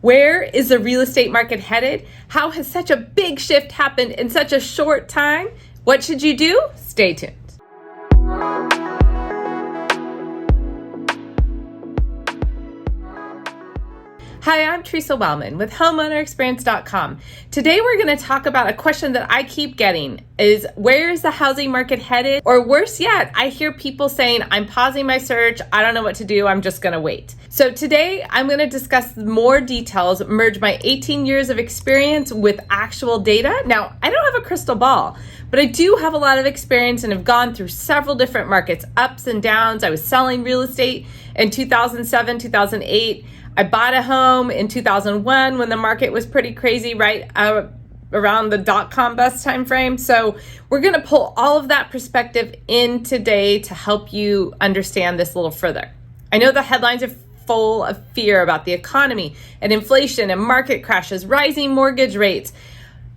Where is the real estate market headed? How has such a big shift happened in such a short time? What should you do? Stay tuned. Hi, I'm Theresa Wellman with HomeownerExperience.com. Today we're going to talk about a question that I keep getting is, where is the housing market headed? Or worse yet, I hear people saying, I'm pausing my search, I don't know what to do, I'm just going to wait. So today I'm going to discuss more details, merge my 18 years of experience with actual data. Now, I don't have a crystal ball, but I do have a lot of experience and have gone through several different markets, ups and downs. I was selling real estate in 2007, 2008. I bought a home in 2001 when the market was pretty crazy, right around the dot-com bust time frame. So we're going to pull all of that perspective in today to help you understand this a little further. I know the headlines are full of fear about the economy and inflation and market crashes, rising mortgage rates.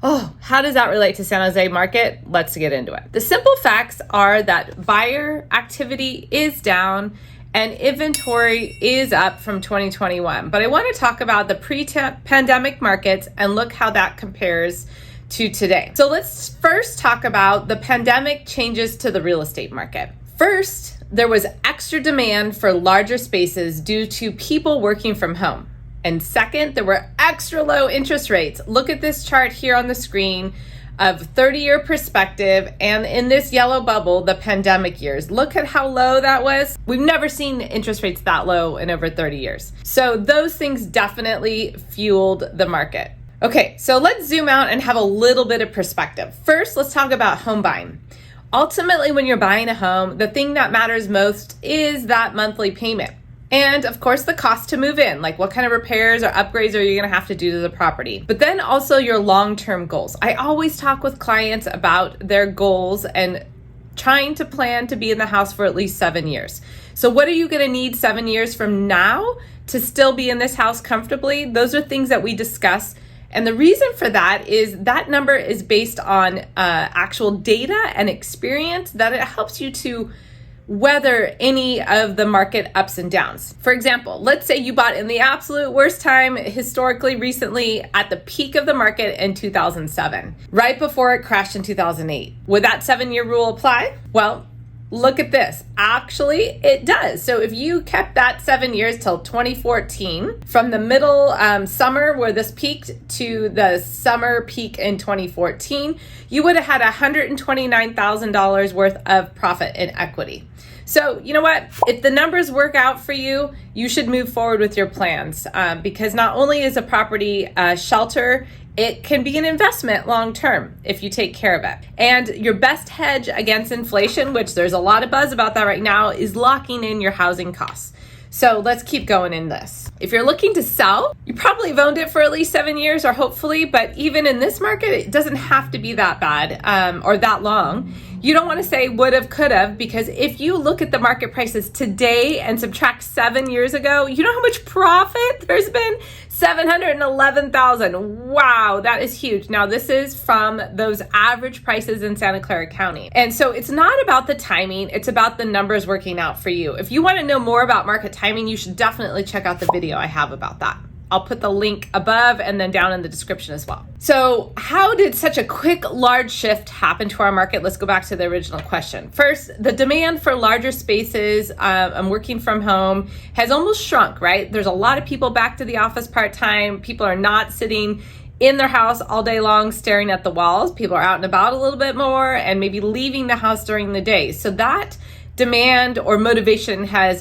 Oh, how does that relate to San Jose market? Let's get into it. The simple facts are that buyer activity is down and inventory is up from 2021. But I want to talk about the pre-pandemic markets and look how that compares to today. So let's first talk about the pandemic changes to the real estate market. First, there was extra demand for larger spaces due to people working from home. And second, there were extra low interest rates. Look at this chart here on the screen of 30-year perspective, and in this yellow bubble, the pandemic years. Look at how low that was. We've never seen interest rates that low in over 30 years. So those things definitely fueled the market. Okay, so let's zoom out and have a little bit of perspective. First, let's talk about home buying. Ultimately, when you're buying a home, the thing that matters most is that monthly payment. And of course, the cost to move in, like what kind of repairs or upgrades are you going to have to do to the property? But then also your long-term goals. I always talk with clients about their goals and trying to plan to be in the house for at least 7 years. So what are you going to need 7 years from now to still be in this house comfortably? Those are things that we discuss. And the reason for that is that number is based on actual data and experience that it helps you to weather any of the market ups and downs. For example, let's say you bought in the absolute worst time historically recently at the peak of the market in 2007, right before it crashed in 2008. Would that 7-year rule apply? Well, look at this. Actually, it does. So if you kept that 7 years till 2014, from the middle summer where this peaked to the summer peak in 2014, you would have had $129,000 worth of profit in equity. So you know what? If the numbers work out for you, you should move forward with your plans because not only is a property a shelter, it can be an investment long-term if you take care of it. And your best hedge against inflation, which there's a lot of buzz about that right now, is locking in your housing costs. So let's keep going in this. If you're looking to sell, you probably have owned it for at least 7 years or hopefully, but even in this market, it doesn't have to be that bad or that long. You don't want to say would have, could have, because if you look at the market prices today and subtract 7 years ago, you know how much profit there's been? $711,000. Wow, that is huge. Now, this is from those average prices in Santa Clara County. And so it's not about the timing, it's about the numbers working out for you. If you want to know more about market timing, you should definitely check out the video I have about that. I'll put the link above and then down in the description as well. So how did such a quick, large shift happen to our market? Let's go back to the original question. First, the demand for larger spaces and working from home has almost shrunk, right? There's a lot of people back to the office part-time. People are not sitting in their house all day long staring at the walls. People are out and about a little bit more and maybe leaving the house during the day. So that demand or motivation has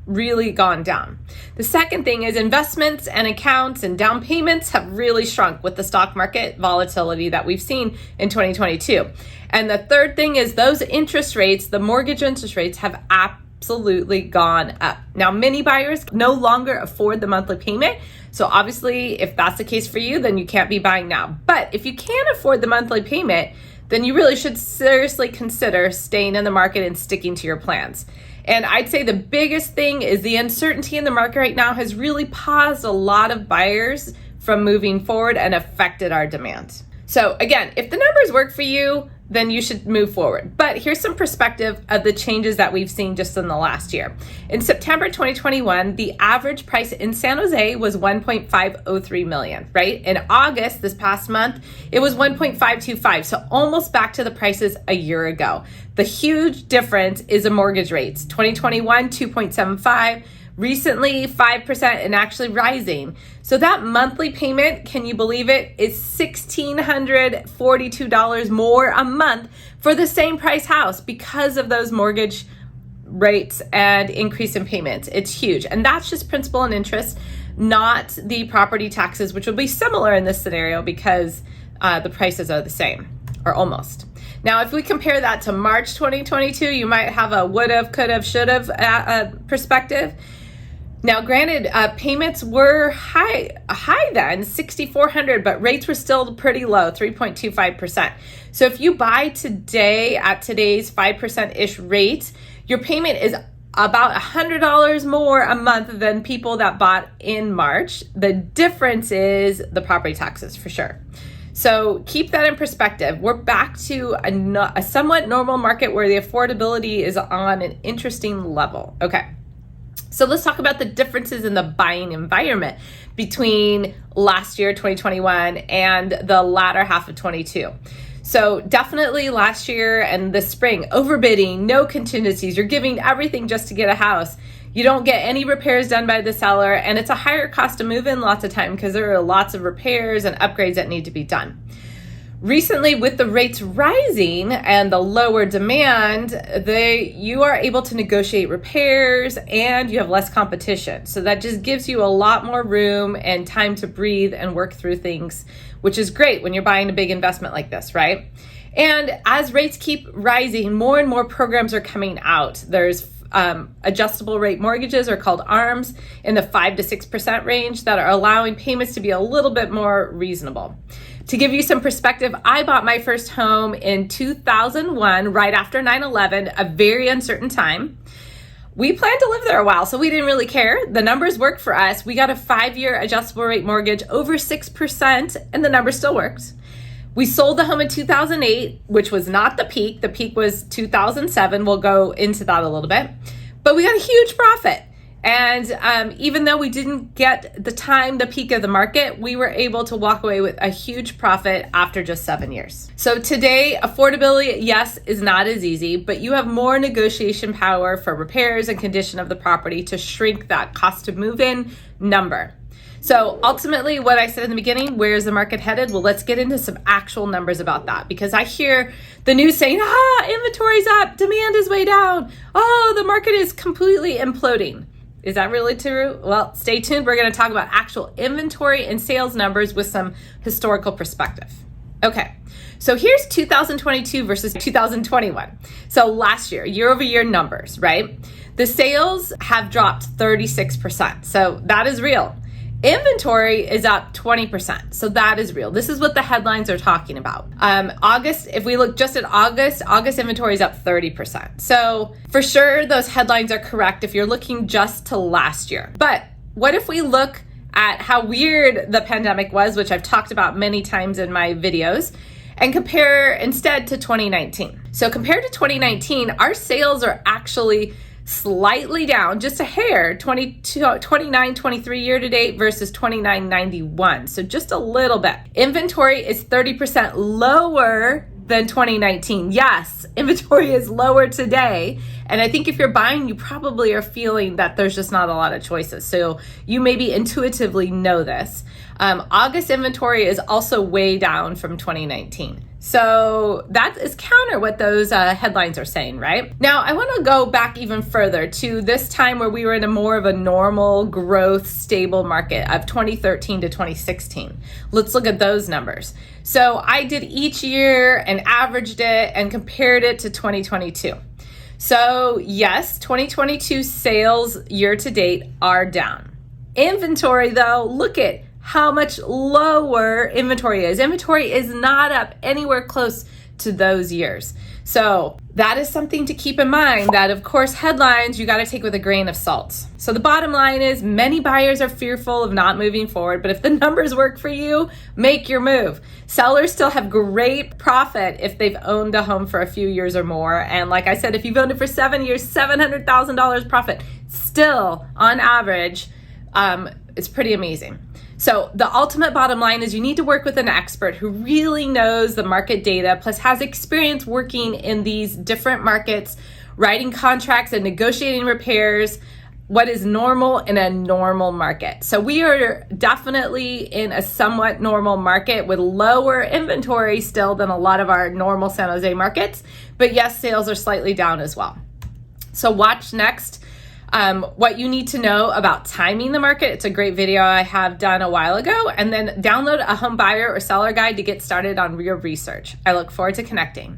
really gone down. The second thing is investments and accounts and down payments have really shrunk with the stock market volatility that we've seen in 2022. And the third thing is those interest rates, the mortgage interest rates, have absolutely gone up. Now, many buyers no longer afford the monthly payment. So obviously, if that's the case for you, then you can't be buying now. But if you can afford the monthly payment, then you really should seriously consider staying in the market and sticking to your plans. And I'd say the biggest thing is the uncertainty in the market right now has really paused a lot of buyers from moving forward and affected our demand. So again, if the numbers work for you, then you should move forward. But here's some perspective of the changes that we've seen just in the last year. In September 2021, the average price in San Jose was 1.503 million, right? In August, this past month, it was 1.525, so almost back to the prices a year ago. The huge difference is the mortgage rates. 2021, 2.75, recently 5% and actually rising. So that monthly payment, can you believe it, is $1,642 more a month for the same price house because of those mortgage rates and increase in payments. It's huge. And that's just principal and interest, not the property taxes, which will be similar in this scenario because the prices are the same or almost. Now, if we compare that to March 2022, you might have a would have, could have, should have perspective. Now, granted, payments were high then, $6,400, but rates were still pretty low, 3.25%. So if you buy today at today's 5%-ish rate, your payment is about $100 more a month than people that bought in March. The difference is the property taxes for sure. So keep that in perspective. We're back to a somewhat normal market where the affordability is on an interesting level. Okay. So let's talk about the differences in the buying environment between last year, 2021, and the latter half of 22. So definitely last year and this spring, overbidding, no contingencies. You're giving everything just to get a house. You don't get any repairs done by the seller, and it's a higher cost to move in lots of time because there are lots of repairs and upgrades that need to be done. Recently, with the rates rising and the lower demand, you are able to negotiate repairs and you have less competition. So that just gives you a lot more room and time to breathe and work through things, which is great when you're buying a big investment like this, right? And as rates keep rising, more and more programs are coming out. There's adjustable rate mortgages, are called ARMs, in the 5 to 6% range that are allowing payments to be a little bit more reasonable. To give you some perspective, I bought my first home in 2001, right after 9/11, a very uncertain time. We planned to live there a while, so we didn't really care. The numbers worked for us. We got a 5-year adjustable rate mortgage over 6%, and the numbers still worked. We sold the home in 2008, which was not the peak. The peak was 2007. We'll go into that a little bit. But we got a huge profit. And even though we didn't get the peak of the market, we were able to walk away with a huge profit after just 7 years. So today, affordability, yes, is not as easy, but you have more negotiation power for repairs and condition of the property to shrink that cost to move in number. So ultimately, what I said in the beginning, where is the market headed? Well, let's get into some actual numbers about that, because I hear the news saying, inventory's up, demand is way down. Oh, the market is completely imploding. Is that really true? Well, stay tuned. We're going to talk about actual inventory and sales numbers with some historical perspective. Okay, so here's 2022 versus 2021. So last year over year numbers, right? The sales have dropped 36%. So that is real. Inventory is up 20%. So that is real. This is what the headlines are talking about. August, if we look just at August inventory is up 30%. So for sure, those headlines are correct if you're looking just to last year. But what if we look at how weird the pandemic was, which I've talked about many times in my videos, and compare instead to 2019. So compared to 2019, our sales are actually slightly down, just a hair, 29.23 year to date versus 29.91. So just a little bit. Inventory is 30% lower than 2019. Yes, inventory is lower today. And I think if you're buying, you probably are feeling that there's just not a lot of choices. So you maybe intuitively know this. August inventory is also way down from 2019. So that is counter what those headlines are saying, right? Now, I want to go back even further to this time where we were in a more of a normal growth, stable market of 2013 to 2016. Let's look at those numbers. So I did each year and averaged it and compared it to 2022. So yes, 2022 sales year to date are down. Inventory though, look at how much lower inventory is. Inventory is not up anywhere close to those years. So that is something to keep in mind, that of course headlines you got to take with a grain of salt. So the bottom line is many buyers are fearful of not moving forward, but if the numbers work for you, make your move. Sellers still have great profit if they've owned a home for a few years or more. And like I said, if you've owned it for 7 years, $700,000 profit, still on average, it's pretty amazing. So the ultimate bottom line is you need to work with an expert who really knows the market data, plus has experience working in these different markets, writing contracts and negotiating repairs, what is normal in a normal market. So we are definitely in a somewhat normal market with lower inventory still than a lot of our normal San Jose markets, but yes, sales are slightly down as well. So watch next. What you need to know about timing the market. It's a great video I have done a while ago. And then download a home buyer or seller guide to get started on your research. I look forward to connecting.